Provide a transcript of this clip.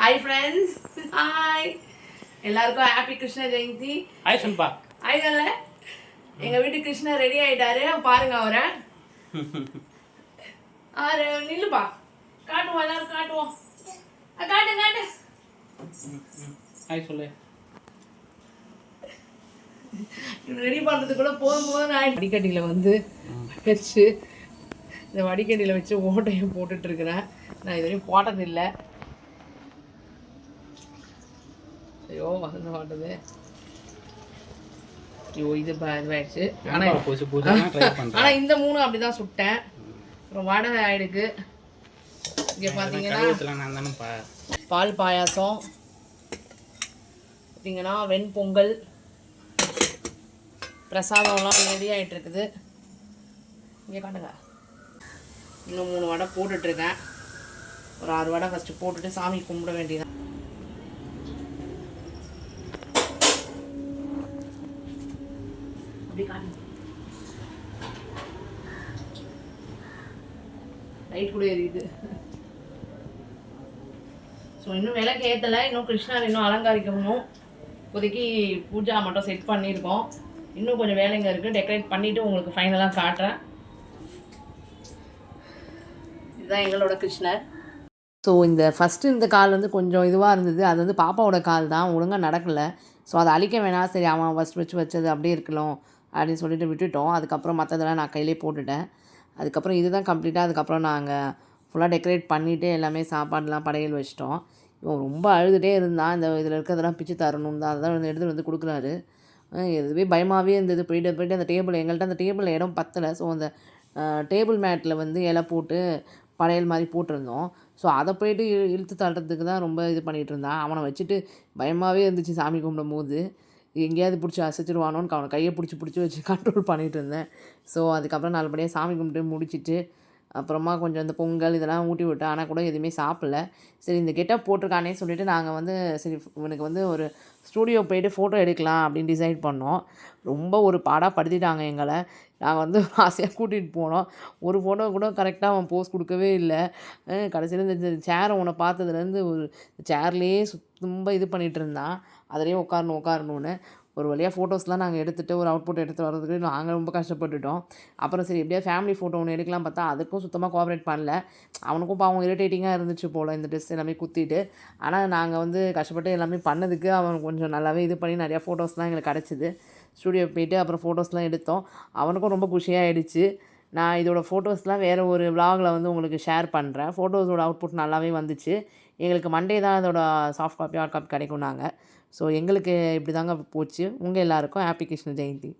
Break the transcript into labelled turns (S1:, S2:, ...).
S1: Hi friends. Hi. எல்லாருக்கும் happy Krishna Jayanthi.
S2: Hi சம்பா.
S1: Hi கல்ல. எங்க வீட்டு கிருஷ்ணர் ரெடி ஆயிட்டாரு. பாருங்க அவரை. ஆறு நில்லுப்பா. காட்டுவோம் எல்லாரும் காட்டுவோம். காட்டு காட்டு.
S2: ஹாய் சொல்லு.
S1: ரெடி பண்ணுறதுக்குள்ள போதும் வடிகட்டியில் வந்து வச்சு இந்த வடிகட்டியில் வச்சு ஓட்டையும் போட்டுட்ருக்கிறேன். நான் இது வரையும் போட்டதில்லை. ஐயோ வசந்த மாட்டது. ஐயோ இது இதுவாயிடுச்சு. ஆனால் இந்த மூணு அப்படி தான் சுட்டேன். அப்புறம் வடை ஆயிடுக்கு. இங்கே பார்த்தீங்கன்னா பால் பாயாசம், பார்த்தீங்கன்னா வெண்பொங்கல், பிரசாதம்லாம் ரெடி ஆகிட்டு இருக்குது. இங்கே காட்டுங்க. இன்னும் 3 வடை போட்டுட்ருக்கேன். ஒரு 6 வடை ஃபஸ்ட்டு போட்டுட்டு சாமி கும்பிட வேண்டியதான். அப்படி காட்டுங்க. லைட் கூட எரியுது. ஸோ இன்னும் விளக்கு ஏற்றலை. இன்னும் கிருஷ்ணர் இன்னும் அலங்காரிக்கணும். இப்போதைக்கு பூஜா மட்டும் செட் பண்ணியிருக்கோம். இன்னும் கொஞ்சம் வேலைங்க இருக்குது. டெக்கரேட் பண்ணிவிட்டு உங்களுக்கு ஃபைனலாக காட்டுறேன். இதுதான் எங்களோட கிருஷ்ணர். ஸோ இந்த ஃபஸ்ட்டு இந்த கால் வந்து கொஞ்சம் இதுவாக இருந்தது. அது வந்து பாப்பாவோட கால் தான், ஒழுங்காக நடக்கலை. ஸோ அதை அழிக்க வேணாம், சரி அவன் ஃபஸ்ட் வச்சது அப்படியே இருக்கலாம் அப்படின்னு சொல்லிட்டு விட்டுட்டோம். அதுக்கப்புறம் மற்றதெல்லாம் நான் கையிலே போட்டுட்டேன். அதுக்கப்புறம் இதுதான் கம்ப்ளீட்டாக. அதுக்கப்புறம் நாங்கள் ஃபுல்லாக டெக்கரேட் பண்ணிவிட்டு எல்லாமே சாப்பாடெலாம் படையல் வச்சிட்டோம். இவன் ரொம்ப அழுதுகிட்டே இருந்தான். இந்த இதில் இருக்கிறதெல்லாம் பிச்சு தரணும் தான். அதுதான் எடுத்துகிட்டு வந்து கொடுக்குறாரு. எதுவே பயமாகவே இருந்தது. போயிட்டு அந்த டேபிள் எங்கள்கிட்ட அந்த டேபிளில் இடம் பத்தலை. ஸோ அந்த டேபிள் மேட்டில் வந்து இலை போட்டு படையல் மாதிரி போட்டிருந்தோம். ஸோ அதை போய்ட்டு இழுத்து தள்ளுறதுக்கு தான் ரொம்ப இது பண்ணிகிட்டு இருந்தான். அவனை வச்சுட்டு பயமாகவே இருந்துச்சு சாமி கும்பிடும் போது. எங்கேயாவது பிடிச்சி அசைச்சிருவானோன்னு அவனை கையை பிடிச்சி வச்சு கண்ட்ரோல் பண்ணிகிட்டு இருந்தேன். ஸோ அதுக்கப்புறம் நல்லபடியாக சாமி கும்பிட்டு முடிச்சுட்டு அப்புறமா கொஞ்சம் இந்த பொங்கல் இதெல்லாம் ஊட்டி விட்டேன். ஆனால் கூட எதுவுமே சாப்பிடல. சரி இந்த கெட்டப் போட்டிருக்கானே சொல்லிவிட்டு நாங்கள் வந்து சரி இவனுக்கு வந்து ஒரு ஸ்டூடியோ போய்ட்டு ஃபோட்டோ எடுக்கலாம் அப்படின்னு டிசைட் பண்ணோம். ரொம்ப ஒரு பாடாக படுத்திட்டாங்க எங்களை. நாங்கள் வந்து ஆசையாக கூட்டிகிட்டு போனோம். ஒரு ஃபோட்டோ கூட கரெக்டாக அவன் போஸ் கொடுக்கவே இல்லை. கடைசியில் இந்த சேரை உன்னை பார்த்ததுலேருந்து ஒரு சேர்லேயே ரொம்ப இது பண்ணிகிட்டு இருந்தான். அதிலேயே உட்காரணுன்னு ஒரு வழியாக ஃபோட்டோஸ்லாம் நாங்கள் எடுத்துகிட்டு ஒரு அவுட்புட் எடுத்து வர்றதுக்கு நாங்கள் ரொம்ப கஷ்டப்பட்டுட்டோம். அப்புறம் சரி எப்படியா ஃபேமிலி ஃபோட்டோ ஒன்று எடுக்கலாம் பார்த்தா அதுக்கும் சுத்தமாக கோஆப்ரேட் பண்ணல. அவனுக்கும் பாவம் இரிட்டேட்டிங்காக இருந்துச்சு போல் இந்த ட்ரெஸ் எல்லாமே குத்திட்டு. ஆனால் நாங்கள் வந்து கஷ்டப்பட்டு எல்லாமே பண்ணதுக்கு அவன் கொஞ்சம் நல்லாவே இது பண்ணி நிறையா ஃபோட்டோஸ்லாம் எங்களுக்கு கிடச்சிது. ஸ்டூடியோ போய்ட்டு அப்புறம் ஃபோட்டோஸ்லாம் எடுத்தோம். அவனுக்கும் ரொம்ப குஷியாகிடுச்சு. நான் இதோட ஃபோட்டோஸ்லாம் வேறு ஒரு விலாகில் வந்து உங்களுக்கு ஷேர் பண்ணுறேன். ஃபோட்டோஸோட அவுட்புட் நல்லாவே வந்துச்சு. எங்களுக்கு மண்டே தான் அதோட சாஃப்ட் காப்பி ஹார்ட் காப்பி கிடைக்கும் நாங்கள். ஸோ எங்களுக்கு இப்படி தாங்க போச்சு. உங்கள் எல்லாருக்கும் ஹாப்பி கிருஷ்ண ஜெயந்தி.